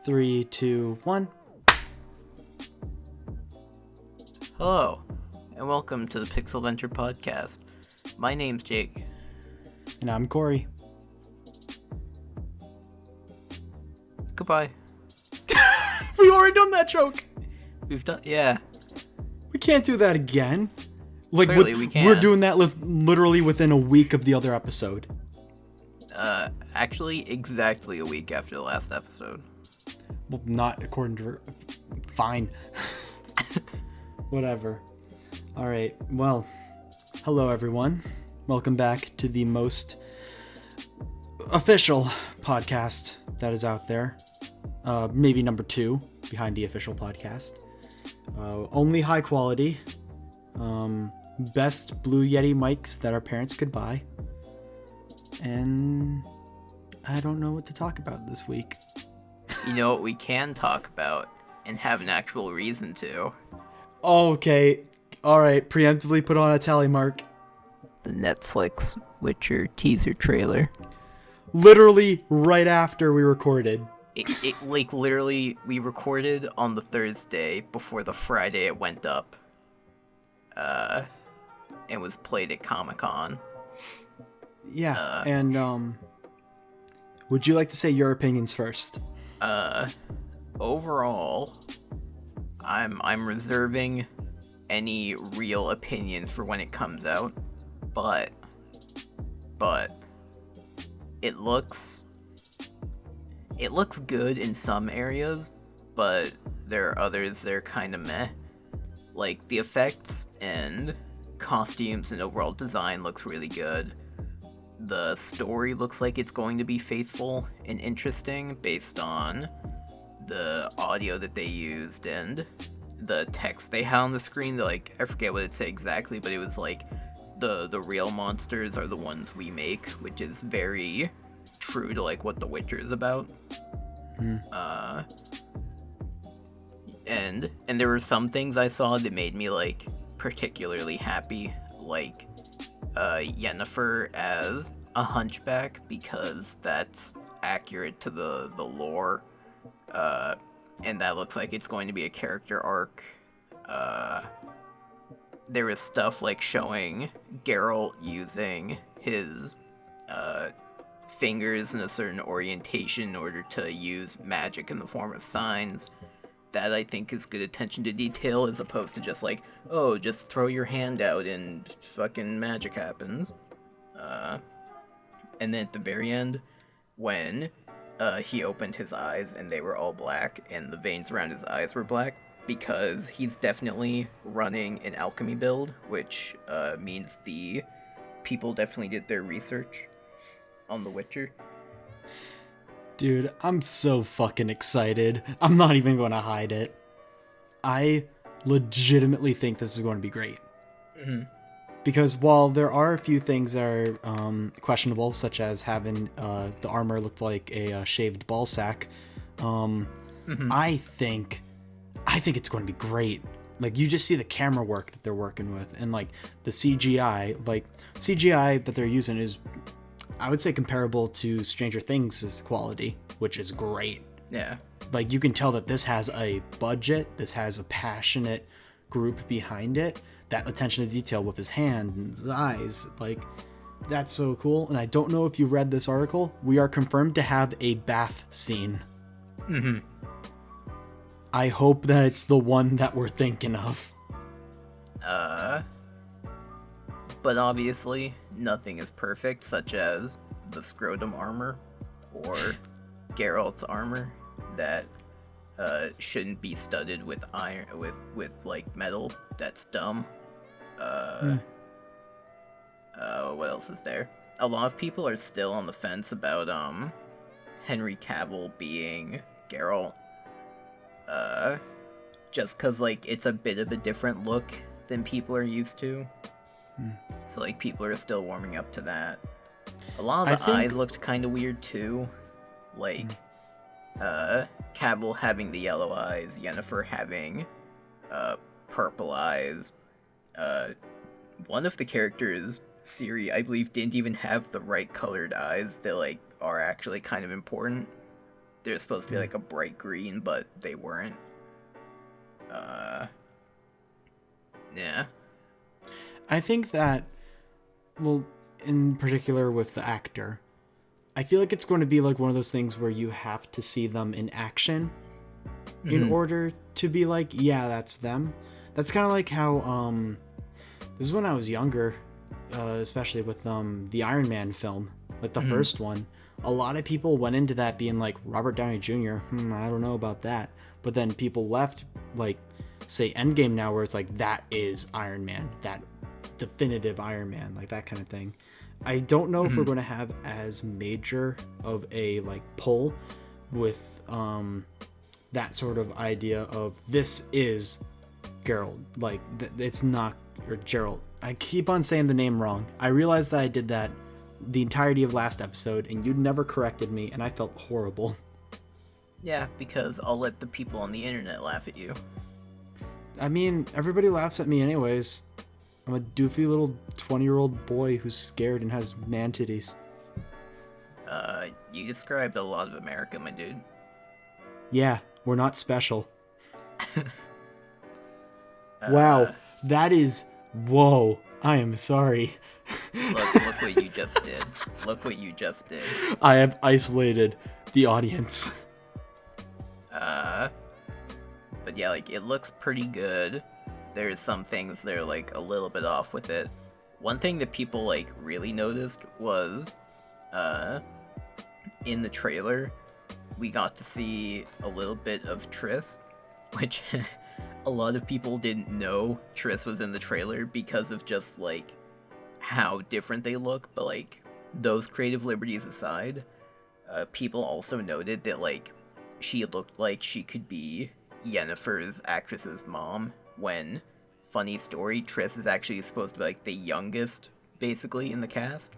Three, two, one. Hello, and welcome to the Pixel Venture Podcast. My name's Jake. And I'm Korey. Goodbye. We've already done that joke. Yeah. We can't do that again. Clearly we can. We're doing that literally within a week of the other episode. Actually, exactly a week after the last episode. Well, not according to her. Fine. Whatever. All right. Well, hello everyone. Welcome back to the most official podcast that is out there. Maybe number 2 behind the official podcast. Only high quality. Best Blue Yeti mics that our parents could buy. And I don't know what to talk about this week. You know what we can talk about and have an actual reason to? Okay. All right. Preemptively put on a tally mark. The Netflix Witcher teaser trailer. Literally right after we recorded. Literally, we recorded on the Thursday before the Friday it went up. And was played at Comic-Con. Yeah, and would you like to say your opinions first? Overall, I'm reserving any real opinions for when it comes out, but it looks good in some areas, but there are others that are kind of meh. Like, the effects and costumes and overall design looks really good. The story looks like it's going to be faithful and interesting based on the audio that they used and the text they had on the screen. Like, I forget what it said exactly, but it was like the real monsters are the ones we make, which is very true to like what The Witcher is about. And there were some things I saw that made me like particularly happy, like Yennefer as a hunchback, because that's accurate to the lore, and that looks like it's going to be a character arc. There was stuff like showing Geralt using his fingers in a certain orientation in order to use magic in the form of signs. That I think is good attention to detail, as opposed to just like, oh, just throw your hand out and fucking magic happens. And then at the very end, when he opened his eyes and they were all black and the veins around his eyes were black, because he's definitely running an alchemy build, which means the people definitely did their research on The Witcher. Dude, I'm so fucking excited. I'm not even going to hide it. I legitimately think this is going to be great. Mm-hmm. Because while there are a few things that are questionable, such as having the armor look like a shaved ball sack, I think it's going to be great. Like, you just see the camera work that they're working with, and like the CGI. Like, CGI that they're using is, I would say, comparable to Stranger Things' quality, which is great. Yeah. Like, you can tell that this has a budget, this has a passionate group behind it. That attention to detail with his hand and his eyes, like, that's so cool. And I don't know if you read this article. We are confirmed to have a bath scene. Mm-hmm. I hope that it's the one that we're thinking of. But obviously, nothing is perfect, such as the scrotum armor, or Geralt's armor, that shouldn't be studded with iron, with like metal. That's dumb. What else is there? A lot of people are still on the fence about Henry Cavill being Geralt. Just cause like it's a bit of a different look than people are used to. So like people are still warming up to that. A lot of the eyes looked kind of weird too. Like Cavill having the yellow eyes, Yennefer having purple eyes. One of the characters, Ciri, I believe, didn't even have the right colored eyes that like are actually kind of important. they're supposed to be like a bright green, but they weren't. Yeah. I think that, well, in particular with the actor, I feel like it's going to be like one of those things where you have to see them in action in order to be like, yeah, that's them. That's kind of like how, this is when I was younger, especially with the Iron Man film, like the first one. A lot of people went into that being like, Robert Downey Jr., I don't know about that. But then people left, like, say Endgame now, where it's like, that is Iron Man, that definitive Iron Man, like that kind of thing. I don't know if we're going to have as major of a like pull with that sort of idea of this is Geralt, like it's not, or Geralt. I keep on saying the name wrong. I realized that I did that the entirety of last episode and you never corrected me and I felt horrible. Yeah, because I'll let the people on the internet laugh at you. I mean, everybody laughs at me anyways. I'm a doofy little 20-year-old boy who's scared and has man titties. You described a lot of America, my dude. Yeah, we're not special. Wow, that is... Whoa, I am sorry. Look what you just did. Look what you just did. I have isolated the audience. But yeah, like, it looks pretty good. There's some things that are, like, a little bit off with it. One thing that people, like, really noticed was, in the trailer, we got to see a little bit of Triss, which a lot of people didn't know Triss was in the trailer because of just, like, how different they look, but, like, those creative liberties aside, people also noted that, like, she looked like she could be Yennefer's actress's mom, when, funny story, Triss is actually supposed to be, like, the youngest, basically, in the cast.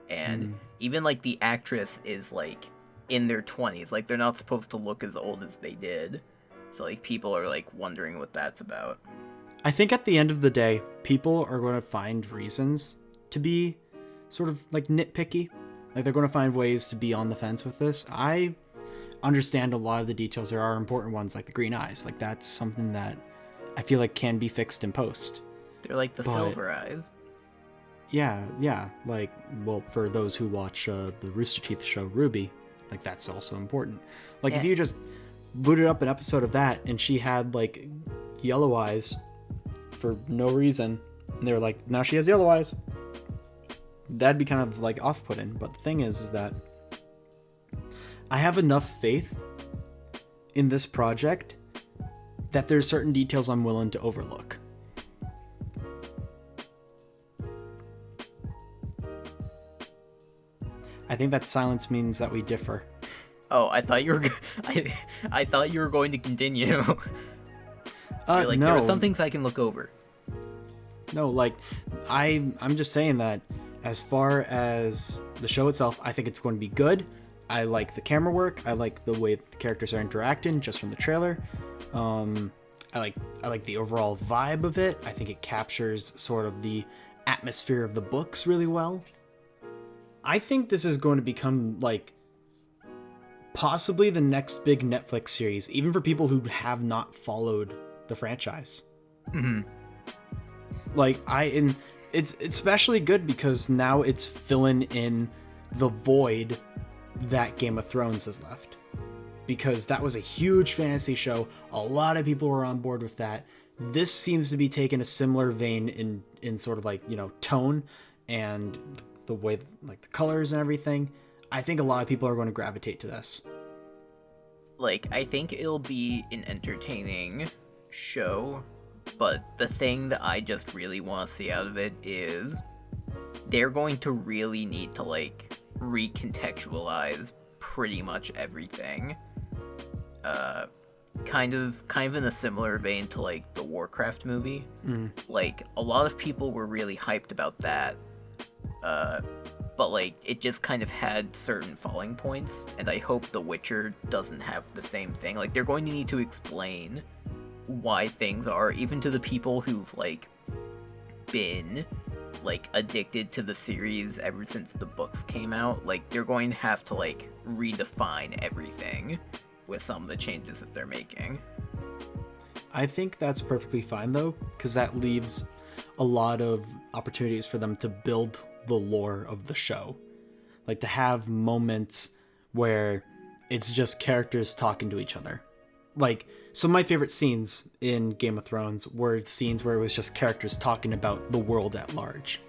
And even, like, the actress is, like, in their 20s. Like, they're not supposed to look as old as they did. So, like, people are, like, wondering what that's about. I think at the end of the day, people are going to find reasons to be sort of, like, nitpicky. Like, they're going to find ways to be on the fence with this. I understand a lot of the details. There are important ones, like the green eyes. Like, that's something that I feel like can be fixed in post. They're like the silver eyes. Yeah. Like, well, for those who watch the Rooster Teeth show Ruby, like, that's also important. Like, if you just booted up an episode of that and she had, like, yellow eyes for no reason, and they were like, now she has yellow eyes, that'd be kind of, like, off-putting. But the thing is that I have enough faith in this project that there's certain details I'm willing to overlook. I think that silence means that we differ. Oh, I thought you were I thought you were going to continue. You're like, no. There are some things I can look over. No, like, I'm just saying that as far as the show itself, I think it's going to be good. I like the camera work. I like the way the characters are interacting just from the trailer. I like the overall vibe of it. I think it captures sort of the atmosphere of the books really well. I think this is going to become, like, possibly the next big Netflix series, even for people who have not followed the franchise. Like, it's especially good because now it's filling in the void that Game of Thrones has left. Because that was a huge fantasy show. A lot of people were on board with that. This seems to be taking a similar vein in sort of, like, you know, tone and the way, like, the colors and everything. I think a lot of people are going to gravitate to this. Like, I think it'll be an entertaining show, but the thing that I just really want to see out of it is they're going to really need to, like, recontextualize pretty much everything. Kind of in a similar vein to, like, the Warcraft movie. Like, a lot of people were really hyped about that. But, like, it just kind of had certain falling points, and I hope The Witcher doesn't have the same thing. Like, they're going to need to explain why things are, even to the people who've, like, been like addicted to the series ever since the books came out, like they're going to have to like redefine everything with some of the changes that they're making. I think that's perfectly fine though, because that leaves a lot of opportunities for them to build the lore of the show. Like to have moments where it's just characters talking to each other. Like, some of my favorite scenes in Game of Thrones were scenes where it was just characters talking about the world at large.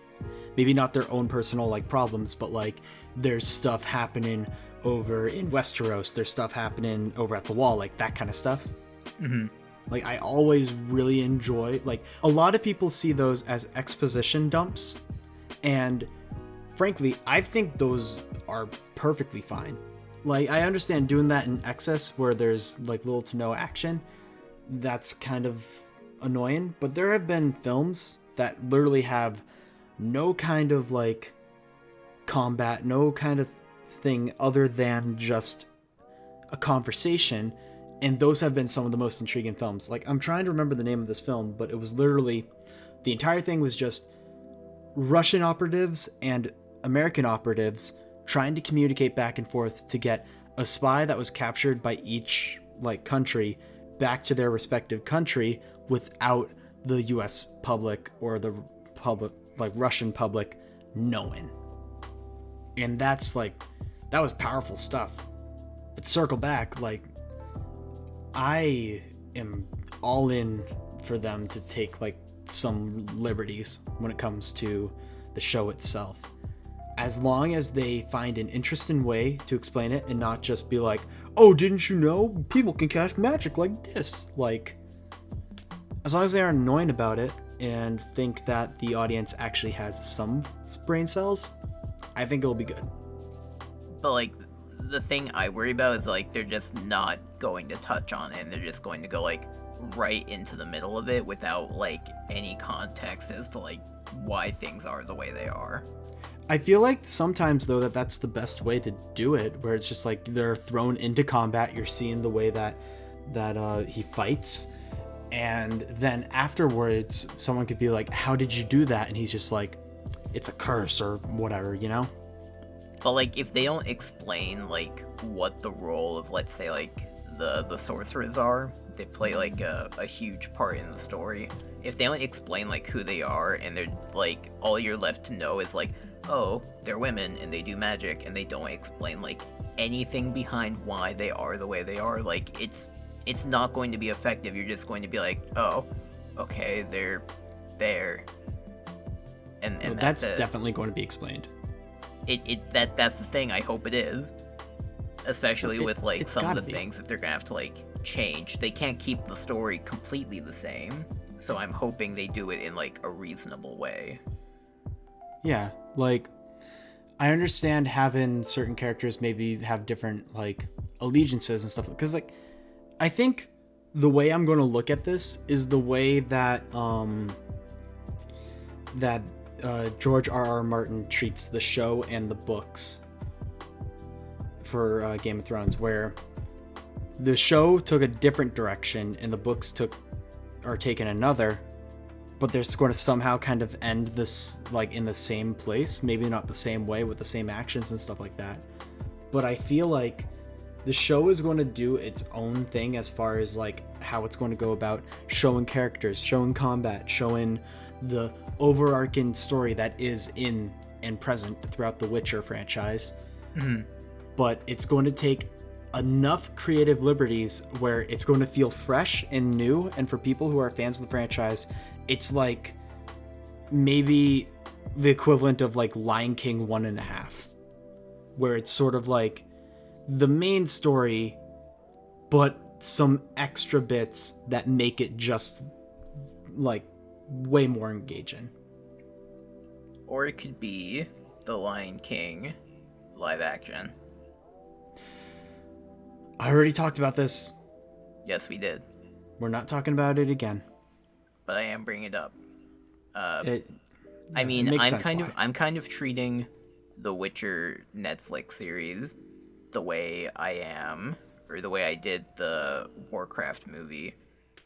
Maybe not their own personal like problems, but like there's stuff happening over in Westeros, there's stuff happening over at the Wall, like that kind of stuff. Mm-hmm. Like, I always really enjoy, like, a lot of people see those as exposition dumps, and frankly, I think those are perfectly fine. Like, I understand doing that in excess where there's, like, little to no action. That's kind of annoying, but there have been films that literally have no kind of, like, combat, no kind of thing other than just a conversation, and those have been some of the most intriguing films. Like, I'm trying to remember the name of this film, but it was literally, the entire thing was just Russian operatives and American operatives trying to communicate back and forth to get a spy that was captured by each, like, country back to their respective country without the US public or the public, like, Russian public knowing. And that's, like, that was powerful stuff. But to circle back, like, I am all in for them to take like some liberties when it comes to the show itself, as long as they find an interesting way to explain it and not just be like, oh, didn't you know people can cast magic like this? Like, as long as they aren't annoying about it and think that the audience actually has some brain cells, I think it'll be good. But like, the thing I worry about is like they're just not going to touch on it, and they're just going to go like right into the middle of it without like any context as to like why things are the way they are. I feel like sometimes though that's the best way to do it, where it's just like they're thrown into combat, you're seeing the way that he fights, and then afterwards someone could be like, how did you do that? And he's just like, it's a curse or whatever, you know? But like, if they don't explain like what the role of, let's say, like the sorcerers are, they play like a huge part in the story. If they don't explain like who they are, and they're like, all you're left to know is like, oh, they're women and they do magic, and they don't explain like anything behind why they are the way they are, like it's not going to be effective. You're just going to be like, oh, okay, they're there, and well, that's definitely going to be explained. That's the thing. I hope it is, especially with like some of the be. things that they're gonna have to like change. They can't keep the story completely the same, so I'm hoping they do it in like a reasonable way. Yeah, like, I understand having certain characters maybe have different like allegiances and stuff, because like I think the way I'm going to look at this is the way that George R.R. Martin treats the show and the books for Game of Thrones, where the show took a different direction and the books are taking another, but they're going to somehow kind of end this like in the same place, maybe not the same way with the same actions and stuff like that. But I feel like the show is going to do its own thing as far as like how it's going to go about showing characters, showing combat, showing the overarching story that is in and present throughout the Witcher franchise. Mm-hmm. But it's going to take enough creative liberties where it's going to feel fresh and new, and for people who are fans of the franchise, it's like maybe the equivalent of like Lion King 1.5, where it's sort of like the main story but some extra bits that make it just like way more engaging. Or it could be the Lion King live action. I already talked about this. Yes, we did. We're not talking about it again. But I am bringing it up. It I'm kind of treating the Witcher Netflix series the way I did the Warcraft movie,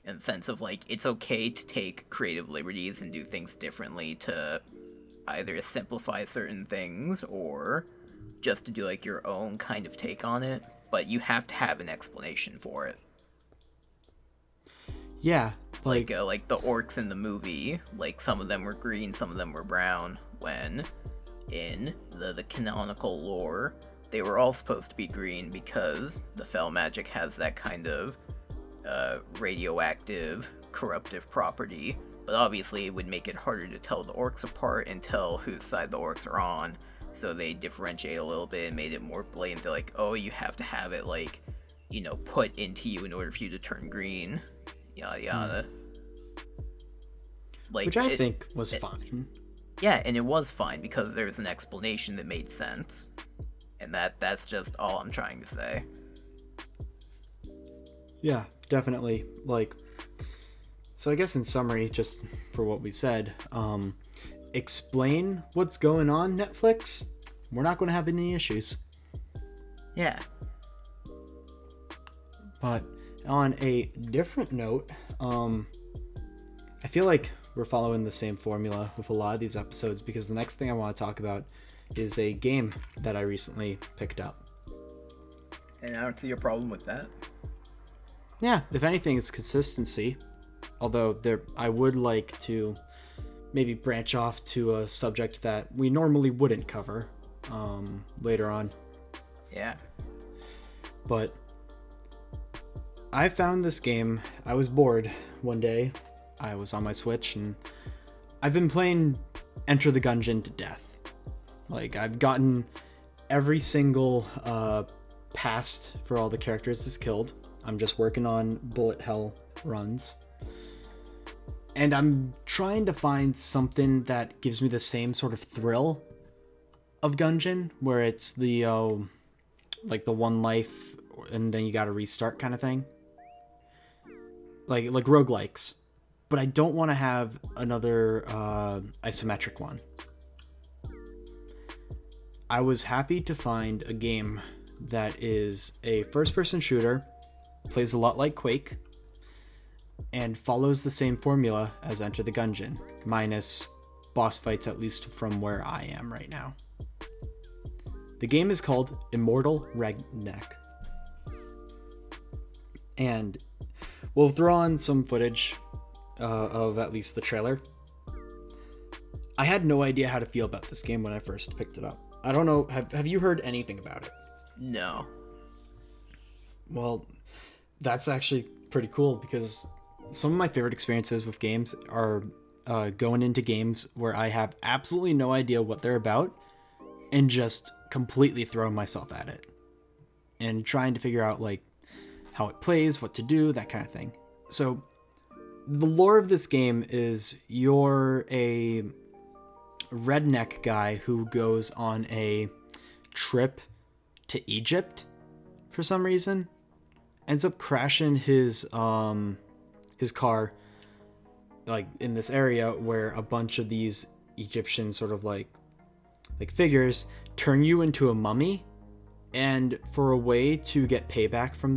in the sense of like, it's okay to take creative liberties and do things differently to either to simplify certain things or just to do like your own kind of take on it, but you have to have an explanation for it. Yeah, like the orcs in the movie, like some of them were green, some of them were brown, when in the canonical lore they were all supposed to be green because the fel magic has that kind of radioactive corruptive property, but obviously it would make it harder to tell the orcs apart and tell whose side the orcs are on, so they differentiate a little bit and made it more blatant. They're like, oh, you have to have it like, you know, put into you in order for you to turn green, yada yada. Like, which I think was fine. Yeah, and it was fine because there was an explanation that made sense. And that's just all I'm trying to say. Yeah, definitely. Like, so I guess in summary, just for what we said, explain what's going on, Netflix. We're not going to have any issues. Yeah. But on a different note, I feel like we're following the same formula with a lot of these episodes, because the next thing I want to talk about is a game that I recently picked up. And I don't see a problem with that. Yeah, if anything, it's consistency. Although I would like to maybe branch off to a subject that we normally wouldn't cover later on. Yeah. But I found this game. I was bored one day. I was on my Switch, and I've been playing Enter the Gungeon to death. Like, I've gotten every single past for all the characters is killed. I'm just working on bullet hell runs. And I'm trying to find something that gives me the same sort of thrill of Gungeon, where it's the like the one life and then you gotta restart kind of thing. Like roguelikes. But I don't want to have another isometric one. I was happy to find a game that is a first-person shooter, plays a lot like Quake, and follows the same formula as Enter the Gungeon, minus boss fights, at least from where I am right now. The game is called Immortal Redneck. And we'll throw on some footage of at least the trailer. I had no idea how to feel about this game when I first picked it up. I don't know, have you heard anything about it? No. Well, that's actually pretty cool, because some of my favorite experiences with games are going into games where I have absolutely no idea what they're about and just completely throwing myself at it and trying to figure out like how it plays, what to do, that kind of thing. So the lore of this game is you're a redneck guy who goes on a trip to Egypt for some reason, ends up crashing his car like in this area where a bunch of these Egyptian sort of like figures turn you into a mummy, and for a way to get payback from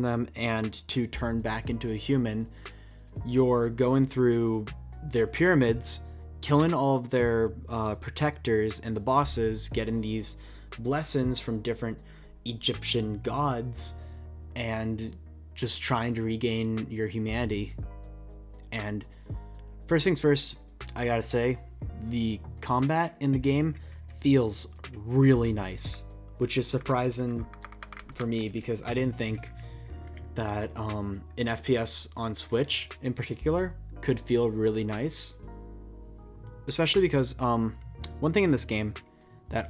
them and to turn back into a human, you're going through their pyramids, killing all of their protectors and the bosses, getting these blessings from different Egyptian gods, and just trying to regain your humanity. And first things first, I gotta say, the combat in the game feels really nice, which is surprising for me because I didn't think that an FPS on Switch in particular could feel really nice. Especially because one thing in this game that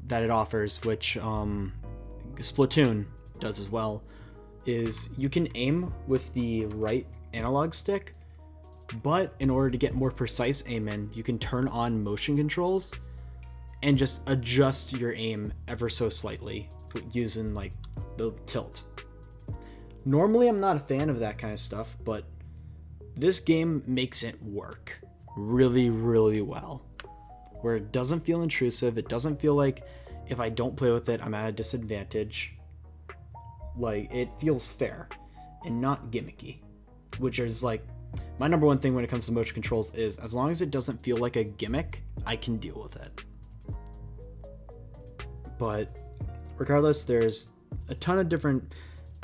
it offers, which Splatoon does as well, is you can aim with the right analog stick, but in order to get more precise aim in, you can turn on motion controls and just adjust your aim ever so slightly using like the tilt. Normally I'm not a fan of that kind of stuff, but this game makes it work really, really well, where it doesn't feel intrusive. It doesn't feel like if I don't play with it, I'm at a disadvantage. Like, it feels fair and not gimmicky, which is like my number one thing when it comes to motion controls is as long as it doesn't feel like a gimmick, I can deal with it. But regardless, there's a ton of different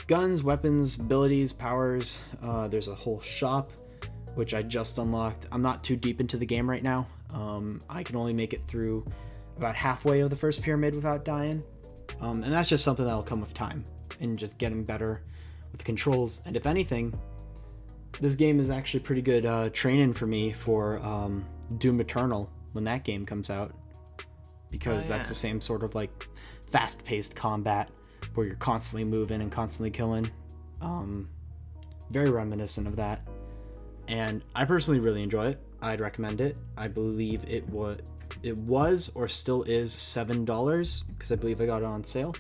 guns, weapons, abilities, powers. There's a whole shop, which I just unlocked. I'm not too deep into the game right now. I can only make it through about halfway of the first pyramid without dying. And that's just something that'll come with time and just getting better with the controls. And if anything, this game is actually pretty good training for me for Doom Eternal when that game comes out. Because that's the same sort of like fast-paced combat where you're constantly moving and constantly killing. Very reminiscent of that. And I personally really enjoy it. I'd recommend it. I believe it was or still is $7 because I believe I got it on sale.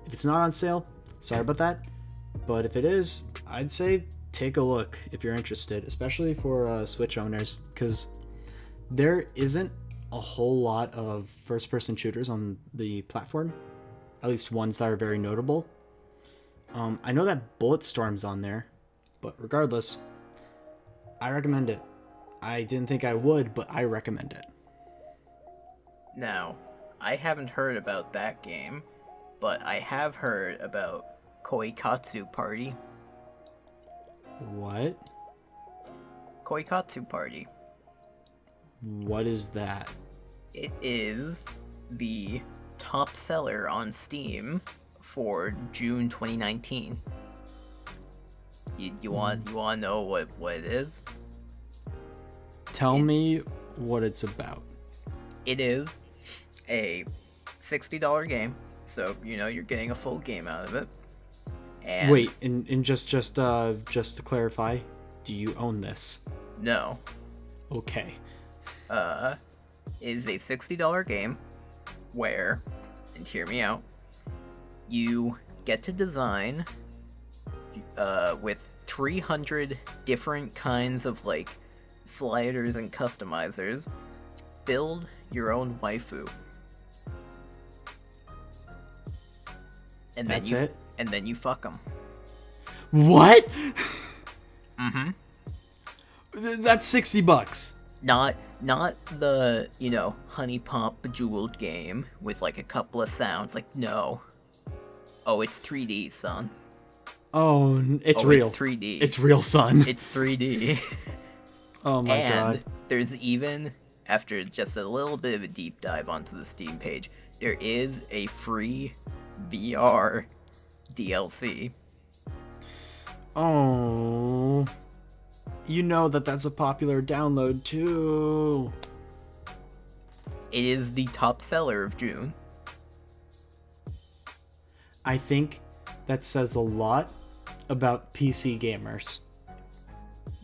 If it's not on sale, sorry about that. But if it is, I'd say take a look if you're interested, especially for Switch owners, because there isn't a whole lot of first-person shooters on the platform, at least ones that are very notable. I know that Bulletstorm's on there, but regardless, I recommend it. I didn't think I would, but I recommend it. Now, I haven't heard about that game, but I have heard about Koikatsu Party. What? Koikatsu Party. What is that? It is the top seller on Steam for June 2019. You want to know what it is? Tell me what it's about. It is a $60 game, so you're getting a full game out of it. And wait, and just to clarify, do you own this? No. Okay. Is a $60 game where, and hear me out, you get to design with 300 different kinds of like sliders and customizers, build your own waifu. And That's then it? And then you fuck them. What? Mm-hmm. That's $60. Not the, honey pop bejeweled game with like a couple of sounds. Like, no. Oh, it's 3D, son. Oh, it's real. It's 3D. It's real, son. It's 3D. Oh my god. And there's even, after just a little bit of a deep dive onto the Steam page, there is a free VR DLC. Oh. You know that's a popular download too. It is the top seller of June. I think that says a lot about PC gamers.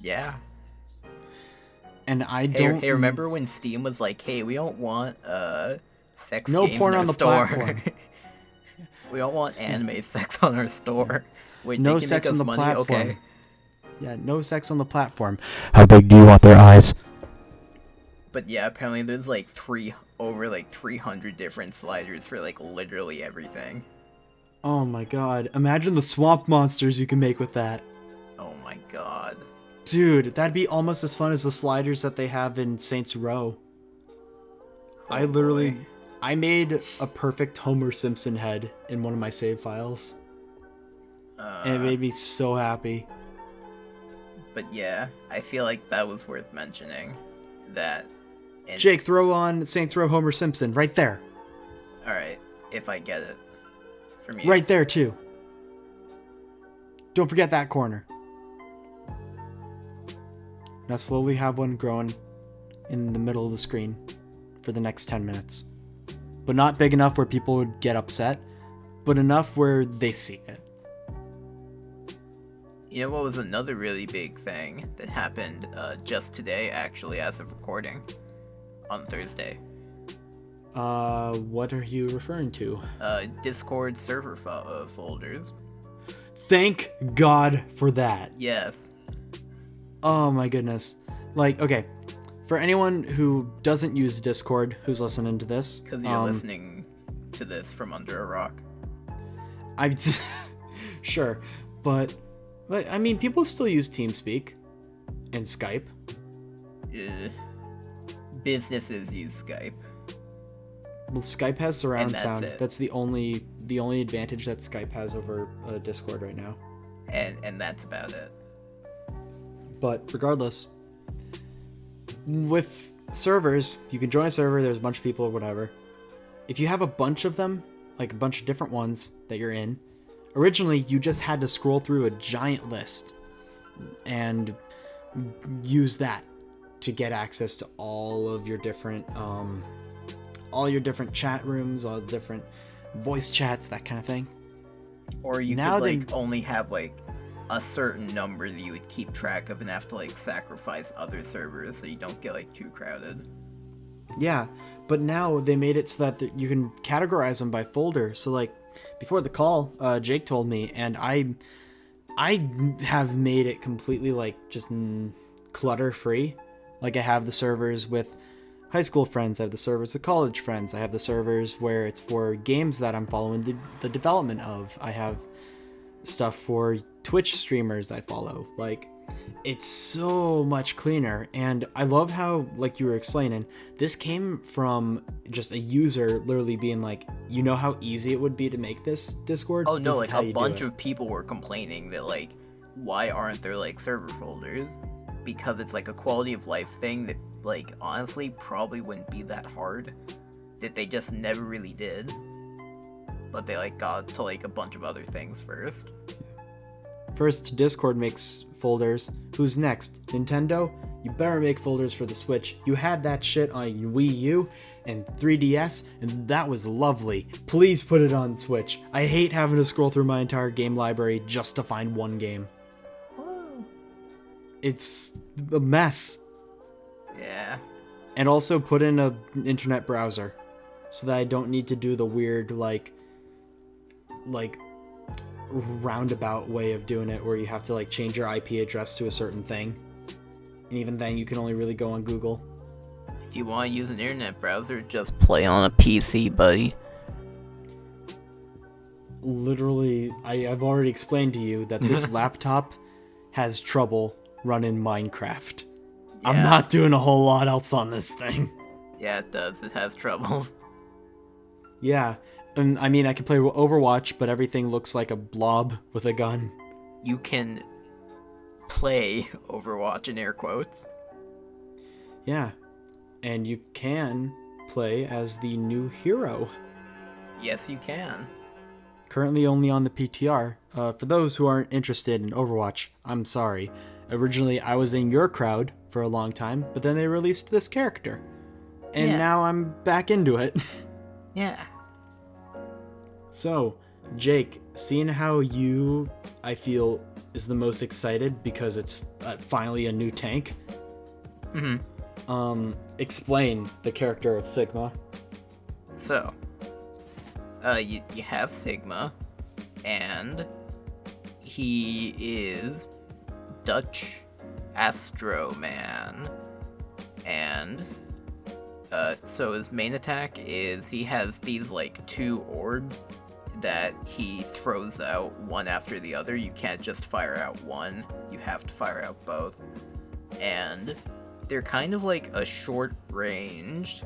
Yeah. And I don't... Hey, remember when Steam was like, hey, we don't want sex no games porn in our on the store. platform. We don't want anime sex on our store. Wait, no they can sex make us on the money? platform. Okay. Yeah, no sex on the platform. How big do you want their eyes? But yeah, apparently there's like over 300 different sliders for like literally everything. Oh my god. Imagine the swamp monsters you can make with that. Oh my god. Dude, that'd be almost as fun as the sliders that they have in Saints Row. Oh, I made a perfect Homer Simpson head in one of my save files. And it made me so happy. But yeah, I feel like that was worth mentioning. Jake, throw on Saints Row Homer Simpson right there. Alright, if I get it. From you. Right there, too. Don't forget that corner. Now slowly have one growing in the middle of the screen for the next 10 minutes. But not big enough where people would get upset, but enough where they see it. You know what was another really big thing that happened just today, actually, as of recording, on Thursday? What are you referring to? Discord server folders. Thank God for that. Yes. Oh my goodness. Like, okay, for anyone who doesn't use Discord, who's listening to this, Because you're listening to this from under a rock. Sure, but I mean, people still use TeamSpeak. And Skype. Businesses use Skype. Well, Skype has surround sound. It. That's the only advantage that Skype has over Discord right now. And that's about it. But regardless, with servers, you can join a server, there's a bunch of people or whatever. If you have a bunch of them, like a bunch of different ones that you're in, originally you just had to scroll through a giant list and use that to get access to all of your different chat rooms, all the different voice chats, that kind of thing. Or you could only have like a certain number that you would keep track of and have to like sacrifice other servers so you don't get like too crowded. Yeah, but now they made it so that you can categorize them by folder. So like before the call, Jake told me, and I have made it completely like just clutter free. Like I have the servers with high school friends, I have the servers with college friends, I have the servers where it's for games that I'm following the development of. I have stuff for Twitch streamers I follow. Like, it's so much cleaner, and I love how, like you were explaining, this came from just a user literally being like, you know how easy it would be to make this Discord? Oh no, like a bunch of people were complaining that like, why aren't there like server folders? Because it's like a quality of life thing that like honestly probably wouldn't be that hard, that they just never really did, but they like got to like a bunch of other things first. First, Discord makes folders. Who's next? Nintendo? You better make folders for the Switch. You had that shit on Wii U and 3DS, and that was lovely. Please put it on Switch. I hate having to scroll through my entire game library just to find one game. It's a mess. Yeah. And also put in an internet browser so that I don't need to do the weird like roundabout way of doing it where you have to like change your IP address to a certain thing. And even then you can only really go on Google. If you want to use an internet browser, just play on a PC, buddy. Literally, I've already explained to you that this laptop has trouble running Minecraft. Yeah. I'm not doing a whole lot else on this thing. Yeah, it does. It has troubles. Yeah, and I mean, I can play Overwatch, but everything looks like a blob with a gun. You can play Overwatch in air quotes. Yeah, and you can play as the new hero. Yes, you can. Currently only on the PTR. For those who aren't interested in Overwatch, I'm sorry. Originally, I was in your crowd for a long time, but then they released this character. And now I'm back into it. Yeah. So, Jake, seeing how you, I feel, is the most excited because it's finally a new tank. Mm-hmm. Explain the character of Sigma. So, you have Sigma, and he is Dutch Astro Man, and so his main attack is he has these like two orbs that he throws out one after the other. You can't just fire out one, you have to fire out both, and they're kind of like a short ranged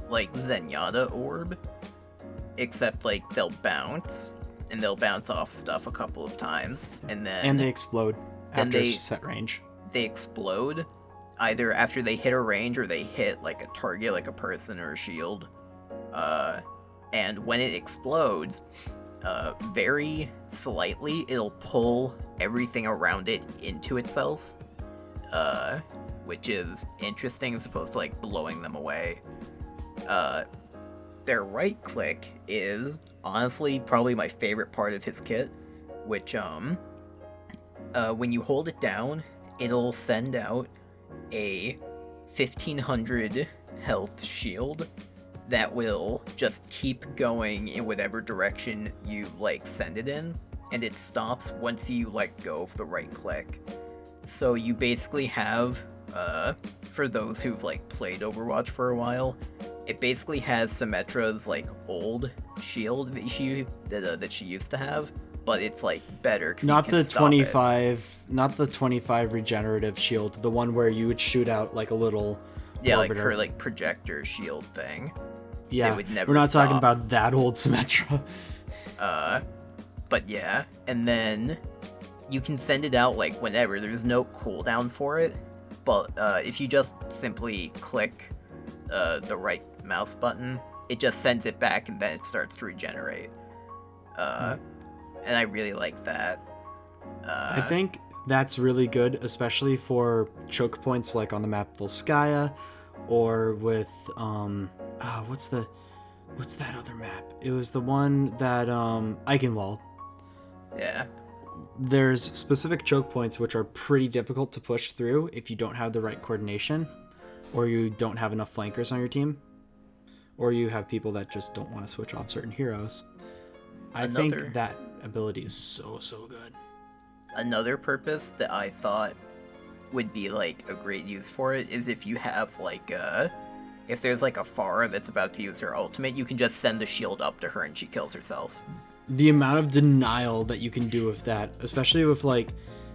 like Zenyatta orb, except like they'll bounce off stuff a couple of times, and they explode after a set range. They explode either after they hit a range or they hit like a target, like a person or a shield. And when it explodes, very slightly, it'll pull everything around it into itself, which is interesting as opposed to like blowing them away. Their right click is honestly probably my favorite part of his kit, which when you hold it down, it'll send out a 1500 health shield that will just keep going in whatever direction you like send it in, and it stops once you let go of the right click. So you basically have, for those who've like played Overwatch for a while, it basically has Symmetra's like old shield that she used to have, but it's like better because Not you can the stop it. 25 regenerative shield, the one where you would shoot out like a little Yeah, like orbiter. her like projector shield thing. Yeah, It would never we're not talking stop. about that old Symmetra. But yeah, and then you can send it out like whenever. There's no cooldown for it, but if you just simply click the right mouse button, it just sends it back and then it starts to regenerate. And I really like that. I think that's really good, especially for choke points like on the map Volskaya, or with what's that other map? It was the one that Eichenwald. Yeah. There's specific choke points which are pretty difficult to push through if you don't have the right coordination, or you don't have enough flankers on your team, or you have people that just don't want to switch off certain heroes. I think that ability is so good. Another purpose that I thought would be like a great use for it is if you have like if there's like a Pharah that's about to use her ultimate, you can just send the shield up to her and she kills herself. The amount of denial that you can do with that, especially with like,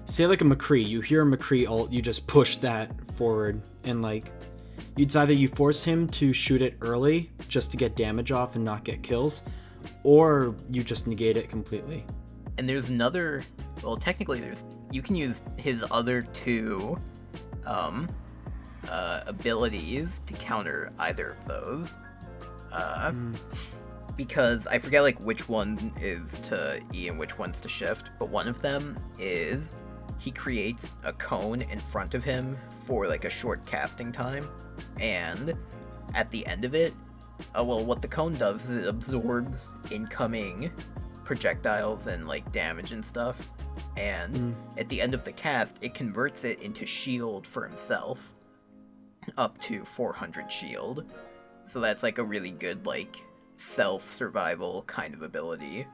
say like a McCree, you hear a McCree ult, you just push that forward, and like, it's either you force him to shoot it early just to get damage off and not get kills, or you just negate it completely. And there's another, well, technically you can use his other two abilities to counter either of those. Because I forget like which one is to E and which one's to shift, but one of them is he creates a cone in front of him for like a short casting time, and at the end of it, what the cone does is it absorbs incoming projectiles and like damage and stuff, and at the end of the cast, it converts it into shield for himself, up to 400 shield. So that's like a really good like self-survival kind of ability.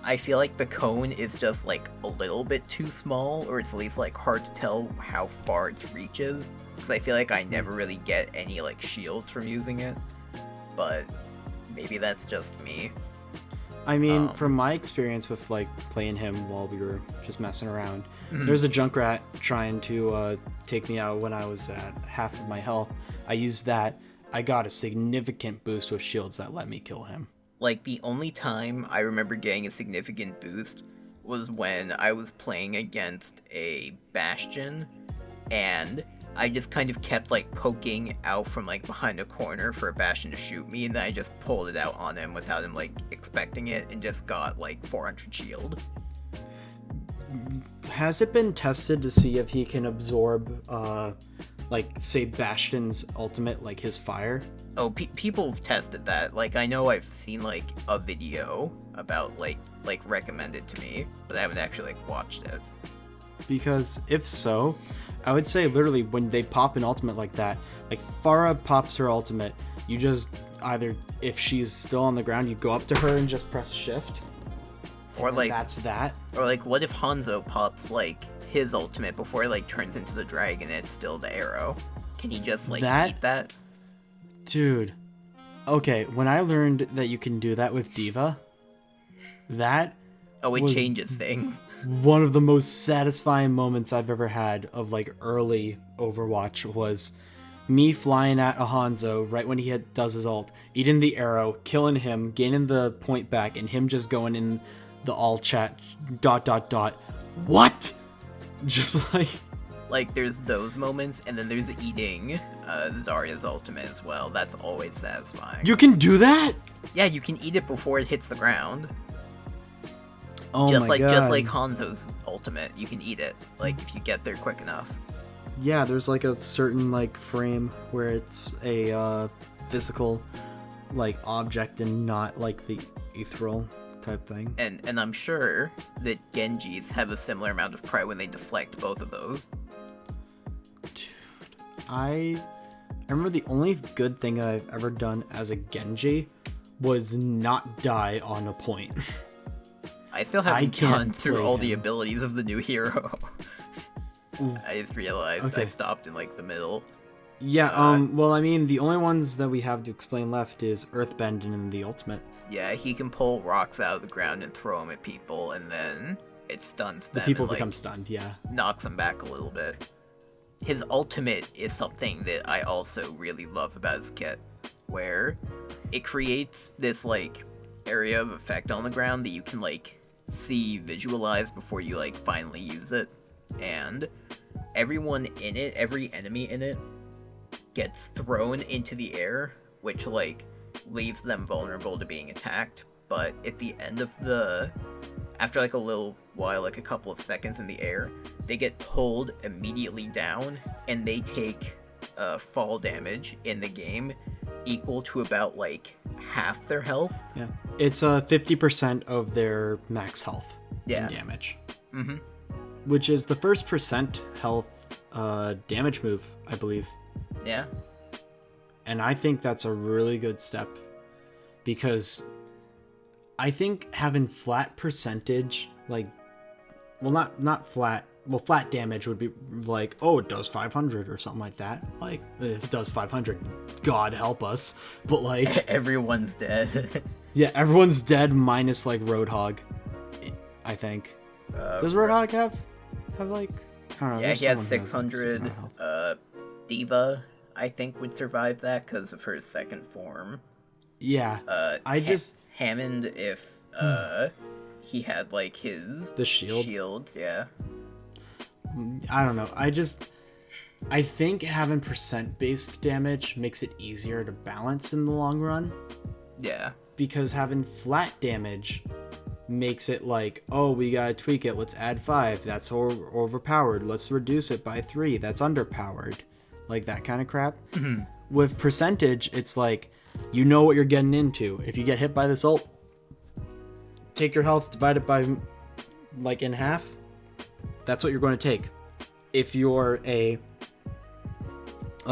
I feel like the cone is just like a little bit too small, or it's at least like hard to tell how far its reach is, because I feel like I never really get any like shields from using it, but maybe that's just me. I mean, from my experience with like playing him while we were just messing around, there's a Junkrat trying to take me out when I was at half of my health. I used that. I got a significant boost with shields that let me kill him. Like, the only time I remember getting a significant boost was when I was playing against a Bastion, and I just kind of kept, like, poking out from, like, behind a corner for a Bastion to shoot me, and then I just pulled it out on him without him, like, expecting it, and just got, like, 400 shield. Has it been tested to see if he can absorb, like, say, Bastion's ultimate, like, his fire? Oh, people have tested that. Like, I know I've seen, like, a video about, like recommended to me, but I haven't actually, like, watched it. Because if so, I would say literally when they pop an ultimate like that, like Pharah pops her ultimate, you just either, if she's still on the ground, you go up to her and just press shift. Or like that's that. Or like, what if Hanzo pops like his ultimate before it like turns into the dragon and it's still the arrow? Can he just like eat that? Dude. Okay, when I learned that you can do that with D.Va, that it changes things. One of the most satisfying moments I've ever had of like early Overwatch was me flying at a Hanzo right when he does his ult, eating the arrow, killing him, gaining the point back, and him just going in the all chat ... What? Just like there's those moments, and then there's eating Zarya's ultimate as well. That's always satisfying. You can do that? Yeah, you can eat it before it hits the ground. Oh just my God. Just like Hanzo's ultimate, you can eat it, like, if you get there quick enough. Yeah, there's like a certain like frame where it's a physical like object and not like the ethereal type thing. And I'm sure that Genjis have a similar amount of pride when they deflect both of those. Dude, I remember the only good thing I've ever done as a Genji was not die on a point. I still haven't gone through all the abilities of the new hero. I just realized I stopped in like the middle. Yeah, well, I mean, the only ones that we have to explain left is Earthbend and the Ultimate. Yeah, he can pull rocks out of the ground and throw them at people, and then it stuns them. The people and, like, become stunned, yeah. knocks them back a little bit. His ultimate is something that I also really love about his kit, where it creates this, like, area of effect on the ground that you can, like, see visualize before you, like, finally use it. And everyone in it, every enemy in it, gets thrown into the air, which, like, leaves them vulnerable to being attacked. But at the end of after, like, a little while, like a couple of seconds in the air, they get pulled immediately down, and they take fall damage in the game equal to about, like, half their health. Yeah. It's 50% of their max health Yeah. and damage. Mm-hmm. Which is the first percent health damage move, I believe. Yeah. And I think that's a really good step, because I think having flat percentage, like, well, not flat, well, flat damage would be like, oh, it does 500 or something like that. Like, if it does 500, God help us. But, like, everyone's dead. yeah, everyone's dead minus, like, Roadhog, I think. Does Roadhog have like, I don't know. Yeah, he has someone who 600. Diva, I think, would survive that because of her second form. Yeah, Hammond, if he had, like, the shield, yeah. I don't know. I think having percent-based damage makes it easier to balance in the long run. Yeah. Because having flat damage makes it like, oh, we gotta tweak it. Let's add 5. That's overpowered. Let's reduce it by 3. That's underpowered. Like, that kind of crap. Mm-hmm. With percentage, it's like, you know what you're getting into. If you get hit by this ult, take your health, divide it by, like, in half. That's what you're going to take. If you're a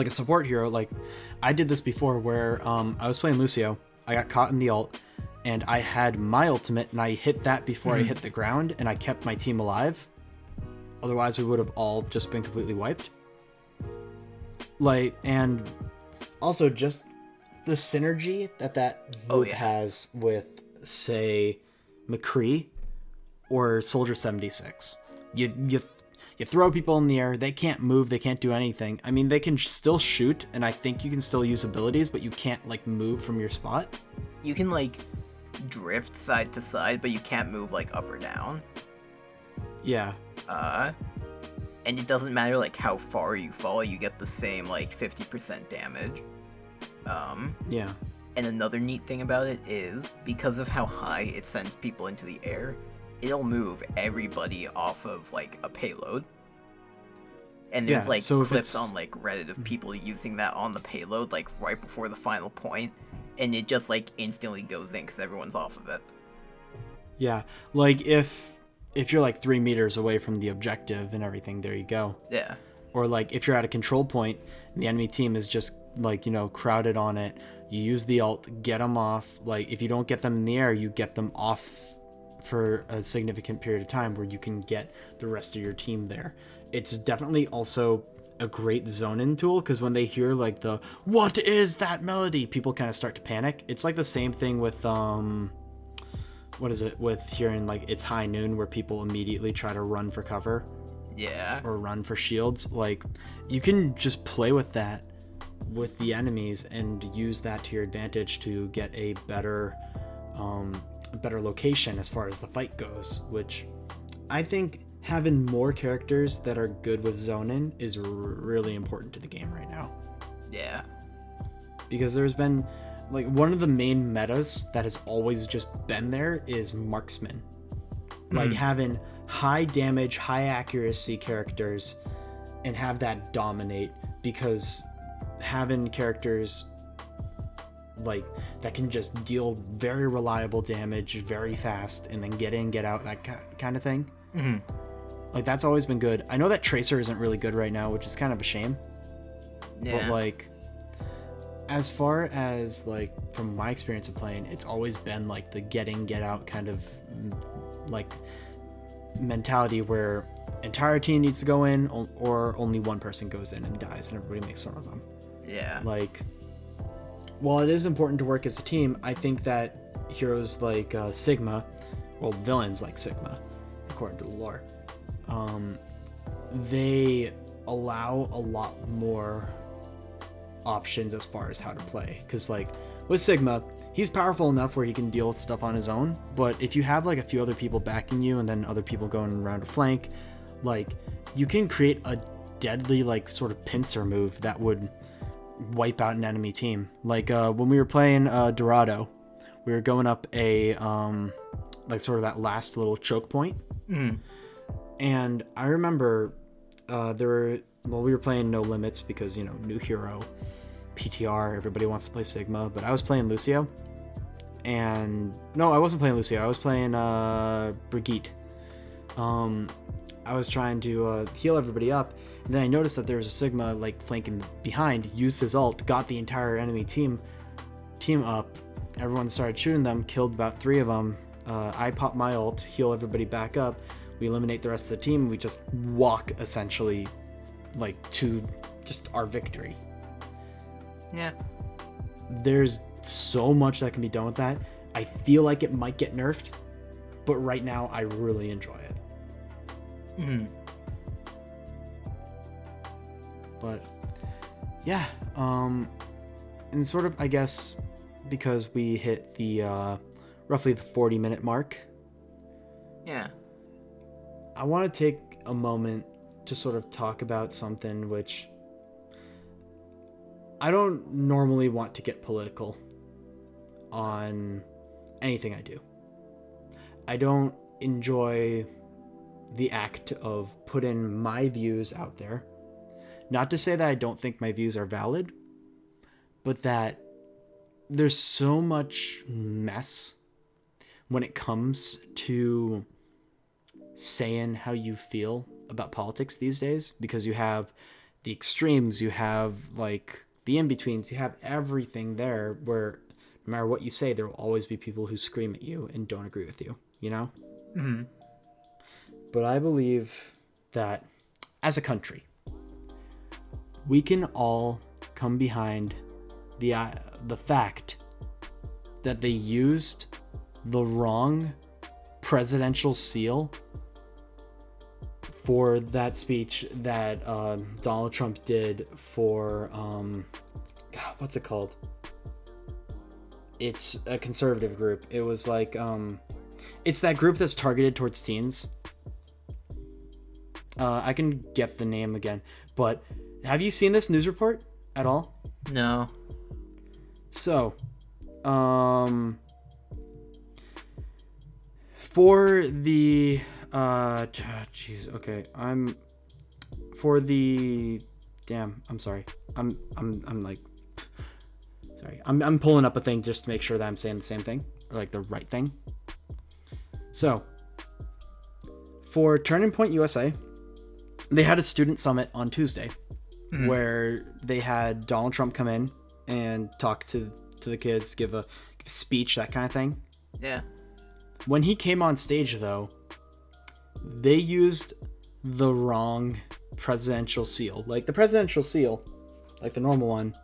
support hero, like, I did this before where I was playing Lucio. I got caught in the ult, and I had my ultimate, and I hit that before I hit the ground, and I kept my team alive. Otherwise, we would have all just been completely wiped. Like, and also just the synergy that move has with, say, McCree or Soldier 76. You throw people in the air, they can't move, they can't do anything. I mean, they can still shoot, and I think you can still use abilities, but you can't, like, move from your spot. You can, like, drift side to side, but you can't move, like, up or down. Yeah. And it doesn't matter, like, how far you fall, you get the same, like, 50% damage. Yeah. And another neat thing about it is, because of how high it sends people into the air, it'll move everybody off of, like, a payload. And there's, clips on, like, Reddit of people using that on the payload, like, right before the final point, and it just, like, instantly goes in because everyone's off of it. Yeah, like, if you're, like, 3 meters away from the objective and everything, there you go. Yeah. Or, like, if you're at a control point and the enemy team is just, like, you know, crowded on it, you use the ult, get them off. Like, if you don't get them in the air, you get them off for a significant period of time where you can get the rest of your team there. It's definitely also a great zone-in tool, because when they hear, like, the "what is that melody?" people kind of start to panic. It's like the same thing with with hearing, like, it's high noon, where people immediately try to run for cover. Yeah. Or run for shields. Like, you can just play with that with the enemies and use that to your advantage to get a better location as far as the fight goes, which I think having more characters that are good with zone-in is really important to the game right now. Yeah. Because there's been, like, one of the main metas that has always just been there is marksman. Like, having high damage, high accuracy characters and have that dominate, because having characters, like, that can just deal very reliable damage very fast and then get in, get out, that kind of thing. Mm-hmm. Like, that's always been good. I know that Tracer isn't really good right now, which is kind of a shame. Yeah. But, like, as far as, like, from my experience of playing, it's always been, like, the get in, get out kind of, like, mentality where entire team needs to go in, or only one person goes in and dies and everybody makes fun of them. Yeah. Like, while it is important to work as a team, I think that heroes like Sigma, well, villains like Sigma, according to the lore, they allow a lot more options as far as how to play. Because, like, with Sigma, he's powerful enough where he can deal with stuff on his own, but if you have, like, a few other people backing you and then other people going around to flank, like, you can create a deadly, like, sort of pincer move that would wipe out an enemy team. Like, when we were playing Dorado, we were going up a, like, sort of that last little choke point. And I remember we were playing No Limits because, you know, new hero, PTR, everybody wants to play Sigma, but I was playing Lucio. And no, I wasn't playing Lucio, I was playing Brigitte. I was trying to heal everybody up, and then I noticed that there was a Sigma, like, flanking behind, used his ult, got the entire enemy team up, everyone started shooting them, killed about 3 of them. I pop my ult, heal everybody back up, we eliminate the rest of the team, we just walk, essentially, like, to just our victory. Yeah. There's so much that can be done with that. I feel like it might get nerfed, but right now I really enjoy it. But yeah, and sort of, I guess, because we hit the roughly the 40-minute mark. Yeah. I want to take a moment to sort of talk about something which I don't normally want to get political on anything I do. I don't enjoy the act of putting my views out there. Not to say that I don't think my views are valid, but that there's so much mess when it comes to saying how you feel about politics these days, because you have the extremes, you have, like, the in-betweens, you have everything there where no matter what you say, there will always be people who scream at you and don't agree with you, you know? But I believe that as a country, we can all come behind the fact that they used the wrong presidential seal for that speech that Donald Trump did for God, what's it called? It's a conservative group. It was like it's that group that's targeted towards teens. I can get the name again, but have you seen this news report at all? No. So, for the I'm sorry. I'm pulling up a thing just to make sure that I'm saying the same thing, or like the right thing. So, for Turning Point USA, they had a student summit on Tuesday where they had Donald Trump come in and talk to the kids, give a speech, that kind of thing. Yeah. When he came on stage, though, they used the wrong presidential seal. Like, the presidential seal, like the normal one.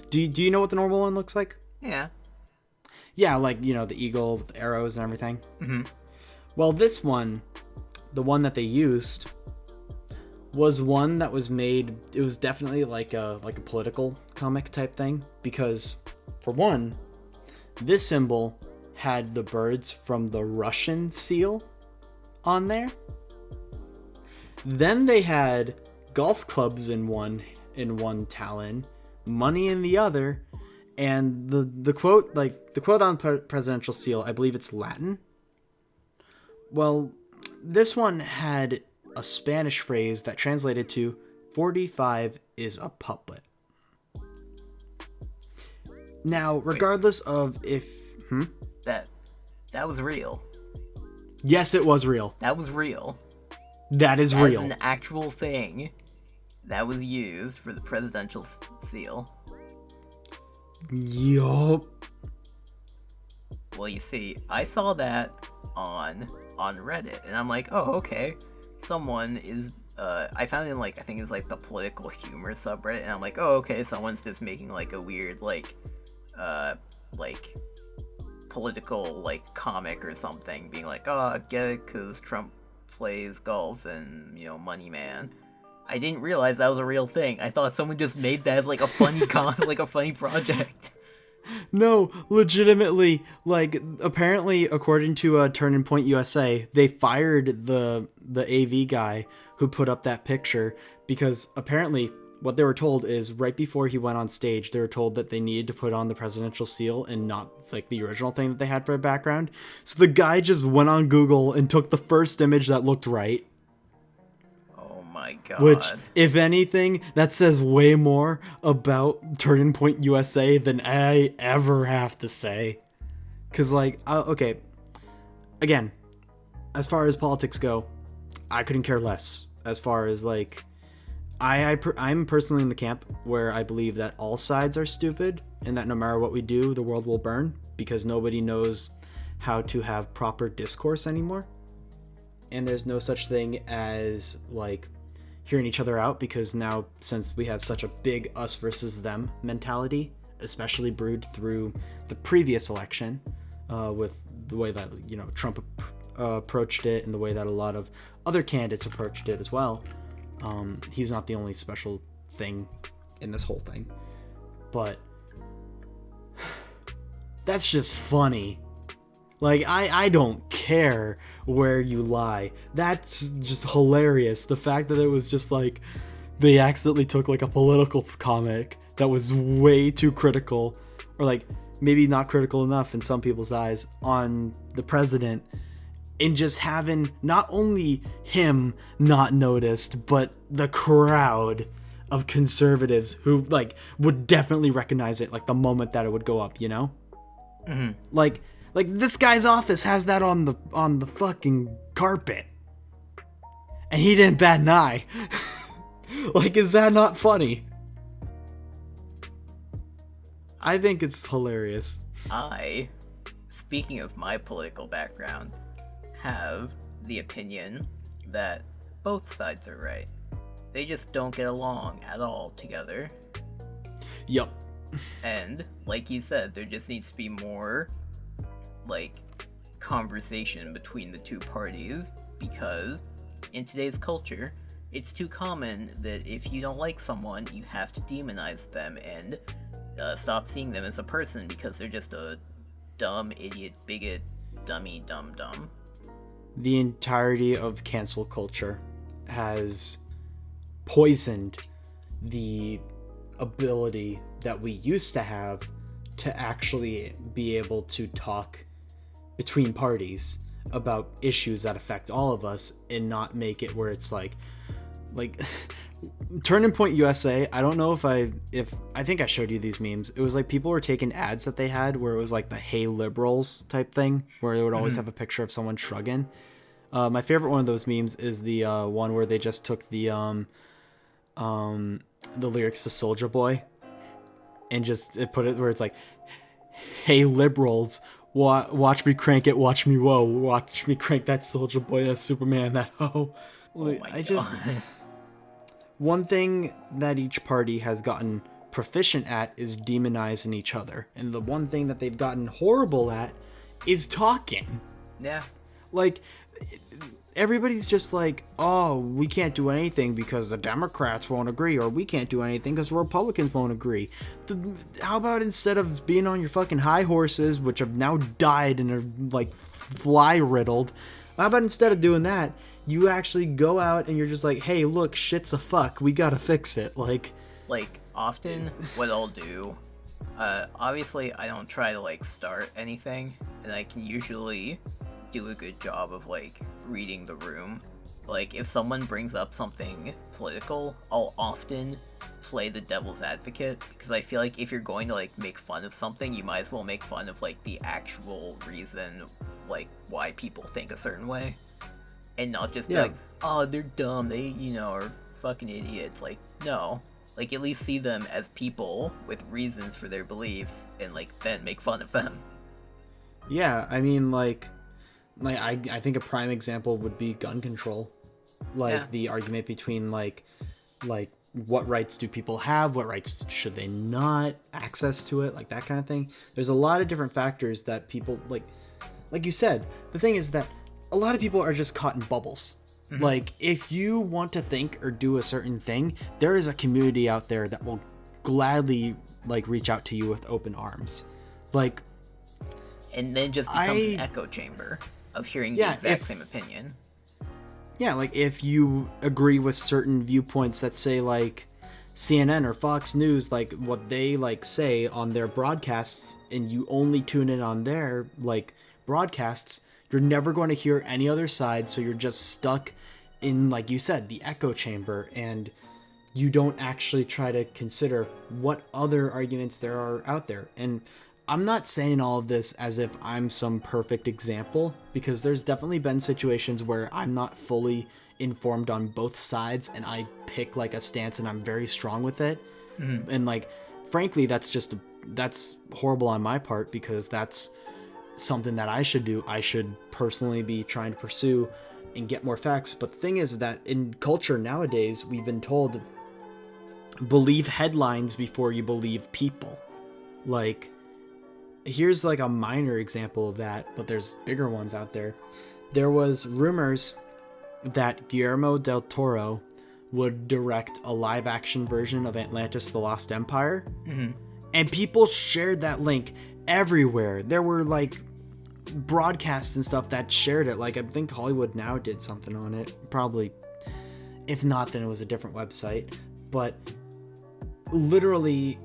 Do you know what the normal one looks like? Yeah. Yeah, like, you know, the eagle with the arrows and everything. Well, this one, the one that they used, was one that was made, it was definitely like a political comic type thing, because for one, this symbol had the birds from the Russian seal on there. Then they had golf clubs in one talon, money in the other, and the quote, like the quote on presidential seal, I believe it's Latin. Well, this one had a Spanish phrase that translated to 45 is a puppet. Now, regardless of if that was real. Yes, it was real. That was real. That is real. That's an actual thing that was used for the presidential seal. Yup. Well, you see, I saw that on Reddit, and I'm like, oh, okay. Someone is I found it in like I think it was like the political humor subreddit, and I'm like, oh okay, someone's just making like a weird like political like comic or something, being like, oh I get it because Trump plays golf and Money Man. I didn't realize that was a real thing. I thought someone just made that as like a funny like a funny project. No, legitimately, like, apparently, according to Turning Point USA, they fired the AV guy who put up that picture because apparently what they were told is right before he went on stage, they were told that they needed to put on the presidential seal and not like the original thing that they had for a background. So the guy just went on Google and took the first image that looked right. My God. Which, if anything, that says way more about Turning Point USA than I ever have to say. Because, like, okay, again, as far as politics go, I couldn't care less. As far as, like, I'm personally in the camp where I believe that all sides are stupid and that no matter what we do, the world will burn because nobody knows how to have proper discourse anymore. And there's no such thing as, like, hearing each other out because now, since we have such a big us versus them mentality, especially brewed through the previous election, with the way that Trump approached it and the way that a lot of other candidates approached it as well. He's not the only special thing in this whole thing, but that's just funny. Like, I don't care where you lie. That's just hilarious. The fact that it was just like they accidentally took like a political comic that was way too critical, or like maybe not critical enough in some people's eyes, on the president, and just having not only him not noticed, but the crowd of conservatives who like would definitely recognize it like the moment that it would go up, Mm-hmm. Like this guy's office has that on the fucking carpet, and he didn't bat an eye. Like, is that not funny? I think it's hilarious. Speaking of my political background, have the opinion that both sides are right. They just don't get along at all together. Yup. And, like you said, there just needs to be more like conversation between the two parties, because in today's culture it's too common that if you don't like someone you have to demonize them and stop seeing them as a person because they're just a dumb idiot bigot dummy dumb. The entirety of cancel culture has poisoned the ability that we used to have to actually be able to talk between parties about issues that affect all of us and not make it where it's like Turning Point USA. I don't know if I think I showed you these memes. It was like people were taking ads that they had where it was like the "Hey liberals" type thing, where they would always have a picture of someone shrugging. My favorite one of those memes is the one where they just took the lyrics to Soulja Boy and just put it where it's like, "Hey liberals, watch me crank it, watch me whoa, watch me crank that Soulja Boy, that Superman, that ho." Oh my God. One thing that each party has gotten proficient at is demonizing each other, and the one thing that they've gotten horrible at is talking. Yeah. Like, everybody's just like, oh, we can't do anything because the Democrats won't agree, or we can't do anything because the Republicans won't agree. How about instead of being on your fucking high horses, which have now died and are like fly riddled, how about instead of doing that, you actually go out and you're just like, hey, look, shit's a fuck, we gotta fix it. Like often what I'll do, obviously I don't try to like start anything, and I can usually do a good job of like reading the room. Like, if someone brings up something political, I'll often play the devil's advocate, because I feel like if you're going to like make fun of something, you might as well make fun of like the actual reason like why people think a certain way, and not just be like, oh, they're dumb, they are fucking idiots. Like, no, like at least see them as people with reasons for their beliefs and like then make fun of them. Yeah, I mean, like I think a prime example would be gun control. like Yeah. the argument between like what rights do people have, what rights should they not, access to it, like that kind of thing. There's a lot of different factors that people like you said. The thing is that a lot of people are just caught in bubbles. Like, if you want to think or do a certain thing, there is a community out there that will gladly like reach out to you with open arms. Like, And then just becomes an echo chamber of hearing the exact same opinion. Yeah, like if you agree with certain viewpoints that say like CNN or Fox News, like what they like say on their broadcasts, and you only tune in on their like broadcasts, you're never going to hear any other side, so you're just stuck in, like you said, the echo chamber, and you don't actually try to consider what other arguments there are out there. And I'm not saying all of this as if I'm some perfect example, because there's definitely been situations where I'm not fully informed on both sides and I pick like a stance and I'm very strong with it. And like, frankly, that's horrible on my part, because that's something that I should do. I should personally be trying to pursue and get more facts. But the thing is that in culture nowadays, we've been told, believe headlines before you believe people. Like, here's like a minor example of that, but there's bigger ones out there. There was rumors that Guillermo del Toro would direct a live action version of Atlantis: The Lost Empire. And people shared that link everywhere. There were like broadcasts and stuff that shared it. Like, I think Hollywood Now did something on it. Probably, if not, then it was a different website. But literally,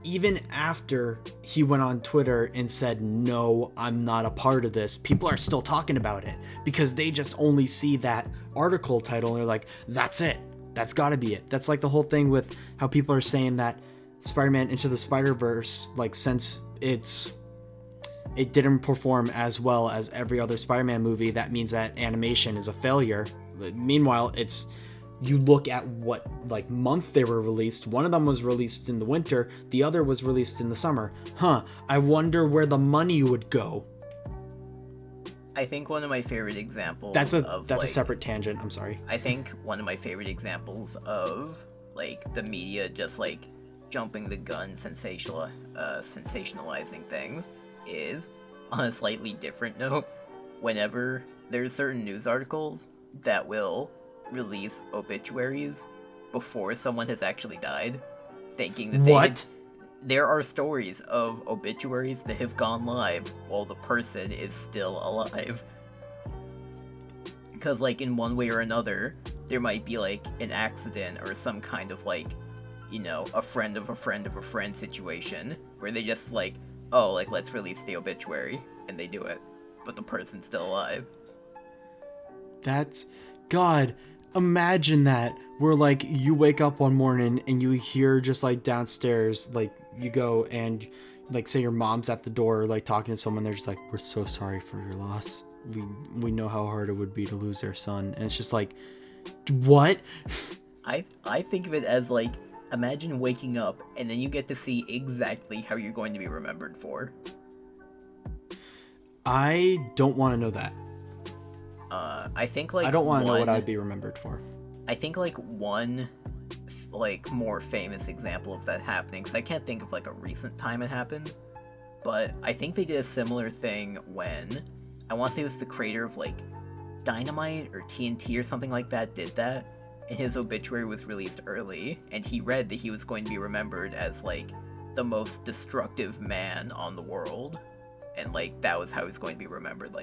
even after he went on Twitter and said, no, I'm not a part of this, people are still talking about it, because they just only see that article title and they're like, that's it. That's gotta be it. That's like the whole thing with how people are saying that Spider-Man Into the Spider-Verse, like, since it didn't perform as well as every other Spider-Man movie, that means that animation is a failure. Meanwhile, you look at what like month they were released. One of them was released in the winter, the other was released in the summer. I wonder where the money would go. I think one of my favorite examples that's of a separate tangent, I'm sorry. I think one of my favorite examples of like the media just like jumping the gun, sensationalizing things is, on a slightly different note, whenever there's certain news articles that will release obituaries before someone has actually died, thinking that there are stories of obituaries that have gone live while the person is still alive. Because, like, in one way or another, there might be, like, an accident or some kind of, like, you know, a friend of a friend of a friend situation where they just, like, oh, like, let's release the obituary, and they do it, but the person's still alive. That's... God, imagine that, where, like, you wake up one morning and you hear just, like, downstairs, like, you go and, like, say your mom's at the door, like, talking to someone, they're just like, we're so sorry for your loss. We know how hard it would be to lose their son. And it's just like, what? I think of it as, like, imagine waking up and then you get to see exactly how you're going to be remembered for. I don't want to know that. I think, like, I don't want to know what I'd be remembered for. I think, like, one, like, more famous example of that happening, because I can't think of, like, a recent time it happened, but I think they did a similar thing when, I want to say it was the creator of, like, Dynamite or TNT or something like that did that, and his obituary was released early, and he read that he was going to be remembered as, like, the most destructive man on the world, and, like, that was how he was going to be remembered.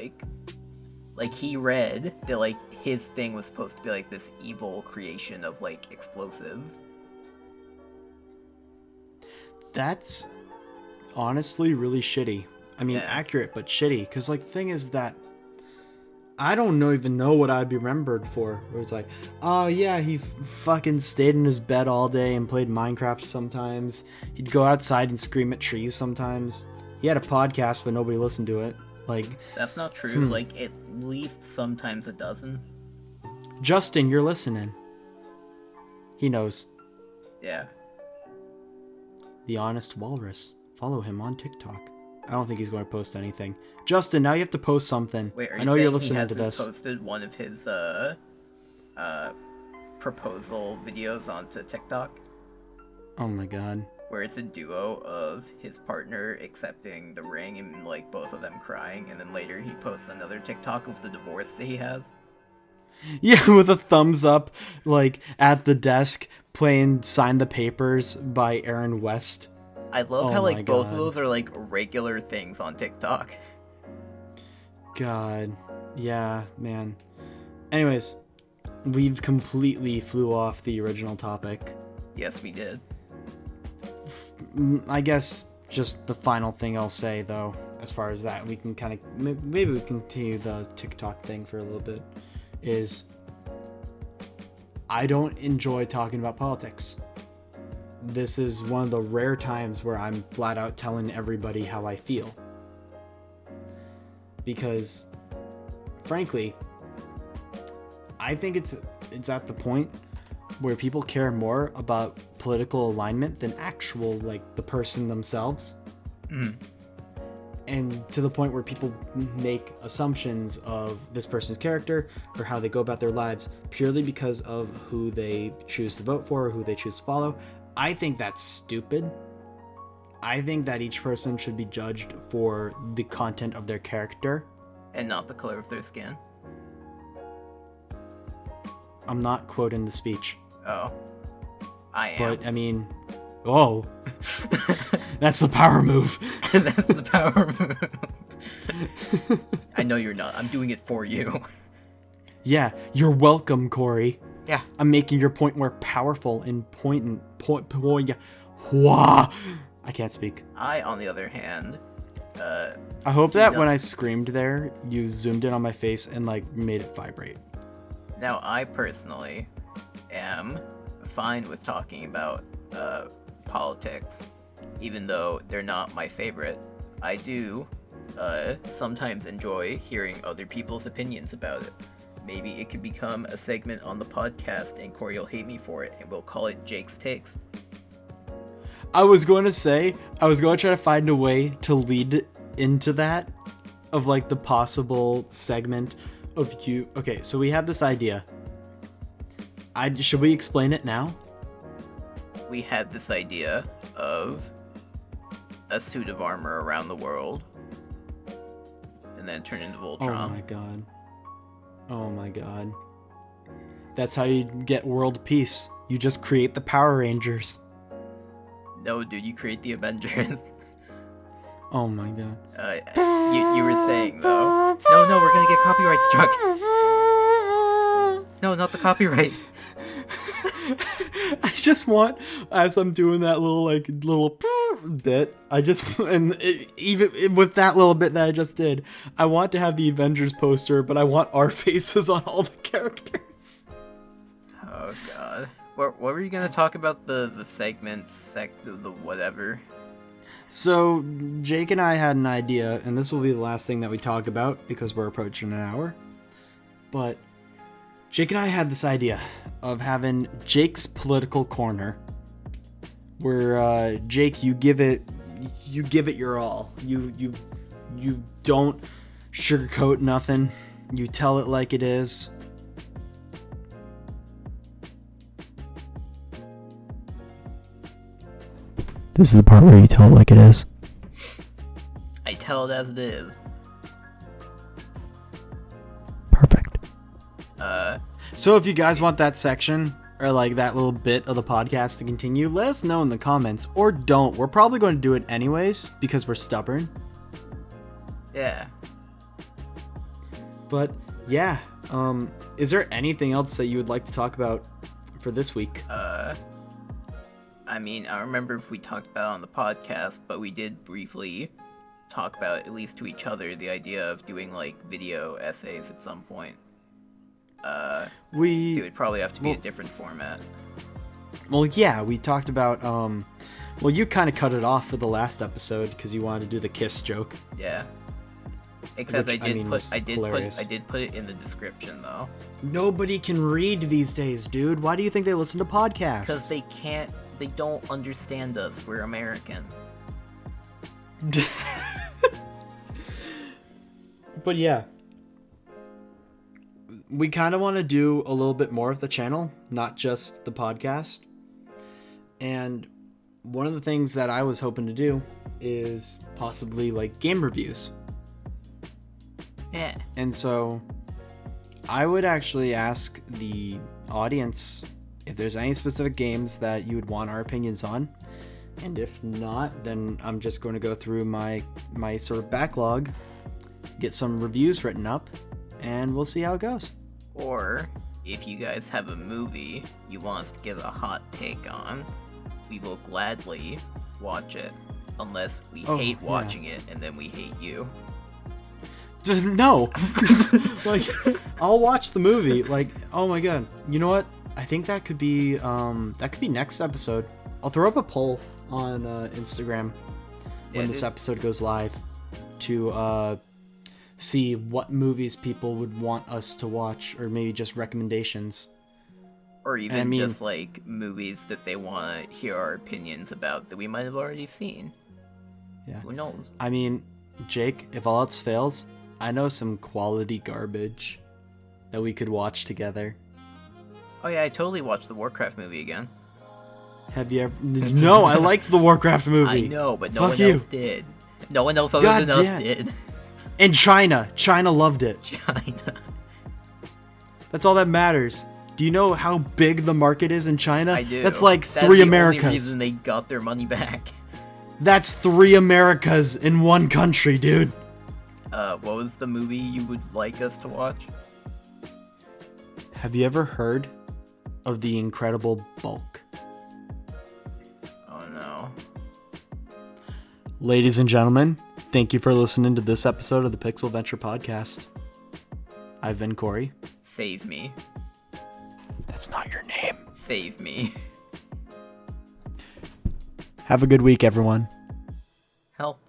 Like, he read that, like, his thing was supposed to be, like, this evil creation of, like, explosives. That's honestly really shitty. I mean, accurate, but shitty. Because, like, the thing is that I don't even know what I'd be remembered for. Where it's like, oh, yeah, he fucking stayed in his bed all day and played Minecraft sometimes. He'd go outside and scream at trees sometimes. He had a podcast, but nobody listened to it. Like, that's not true. Like, at least sometimes it doesn't. Justin, you're listening. He knows. Yeah. The Honest Walrus. Follow him on TikTok. I don't think he's going to post anything. Justin, now you have to post something. Wait, I know you're listening to this. Posted one of his proposal videos onto TikTok. Oh my god. Where it's a duo of his partner accepting the ring and like both of them crying, and then later he posts another TikTok of the divorce that he has. Yeah, with a thumbs up, like at the desk playing "Sign the Papers" by Aaron West. I love how like both of those are like regular things on TikTok. God, yeah, man. Anyways, we've completely flew off the original topic. Yes, we did. I guess just the final thing I'll say, though, as far as that, we can kind of, maybe we continue the TikTok thing for a little bit, is I don't enjoy talking about politics. This is one of the rare times where I'm flat out telling everybody how I feel. Because, frankly, I think it's at the point where people care more about political alignment than actual, like, the person themselves. And to the point where people make assumptions of this person's character or how they go about their lives purely because of who they choose to vote for or who they choose to follow. I think that's stupid. I think that each person should be judged for the content of their character. And not the color of their skin. I'm not quoting the speech. Oh. I am. But, I mean, oh. That's the power move. That's the power move. I know you're not. I'm doing it for you. Yeah, you're welcome, Korey. Yeah. I'm making your point more powerful and Wah! I can't speak. I, on the other hand, I hope that when I screamed there, you zoomed in on my face and, like, made it vibrate. Now, I personally am fine with talking about politics, even though they're not my favorite. I do sometimes enjoy hearing other people's opinions about it. Maybe it could become a segment on the podcast and Korey will hate me for it, and we'll call it Jake's Takes. I was going to try to find a way to lead into that, of, like, the possible segment of you. Okay, so we have this idea. Should we explain it now? We had this idea of a suit of armor around the world, and then turn into Voltron. Oh my god. Oh my god. That's how you get world peace. You just create the Power Rangers. No, dude, you create the Avengers. Oh my god. You were saying, though. No, we're gonna get copyright struck. No, not the copyright. I just want, as I'm doing that little bit, even with that little bit that I just did, I want to have the Avengers poster, but I want our faces on all the characters. Oh god. What were you gonna talk about, the segments, the whatever? So, Jake and I had an idea, and this will be the last thing that we talk about, because we're approaching an hour, but Jake and I had this idea of having Jake's political corner, where Jake, you give it your all. You don't sugarcoat nothing. You tell it like it is. This is the part where you tell it like it is. I tell it as it is. Perfect. So if you guys want that section, or like that little bit of the podcast to continue, let us know in the comments, or don't. We're probably going to do it anyways, because we're stubborn. Yeah. But, yeah. Is there anything else that you would like to talk about for this week? I mean, I don't remember if we talked about it on the podcast, but we did briefly talk about, at least to each other, the idea of doing, like, video essays at some point. It would probably have to be a different format. Well, yeah, we talked about, well, you kind of cut it off for the last episode because you wanted to do the kiss joke. Yeah. Except Which, I did put it in the description, though. Nobody can read these days, dude. Why do you think they listen to podcasts? Because they don't understand us. We're American. But yeah. we kind of want to do a little bit more of the channel, not just the podcast. And one of the things that I was hoping to do is possibly like game reviews. Yeah. And so I would actually ask the audience if there's any specific games that you would want our opinions on. And if not, then I'm just going to go through my sort of backlog, get some reviews written up, and we'll see how it goes. Or if you guys have a movie you want us to give a hot take on, we will gladly watch it. Unless we hate watching it and then we hate you. Just no. Like, I'll watch the movie. Like, oh my god. You know what? I think that could be next episode. I'll throw up a poll on Instagram when this episode goes live to see what movies people would want us to watch, or maybe just recommendations. Or even just like movies that they want to hear our opinions about that we might have already seen. Yeah. Who knows? I mean, Jake, if all else fails, I know some quality garbage that we could watch together. Oh yeah, I totally watched the Warcraft movie again. Have you ever? No, I liked the Warcraft movie. I know, but no Fuck one you. else did. No one else other than us did. And China loved it. China. That's all that matters. Do you know how big the market is in China? I do. That's like That's 3 the Americas. only reason they got their money back. That's 3 Americas in one country, dude. What was the movie you would like us to watch? Have you ever heard of The Incredible Bulk? Oh no. Ladies and gentlemen, thank you for listening to this episode of the Pixel Venture Podcast. I've been Korey. Save me. That's not your name. Save me. Have a good week, everyone. Help.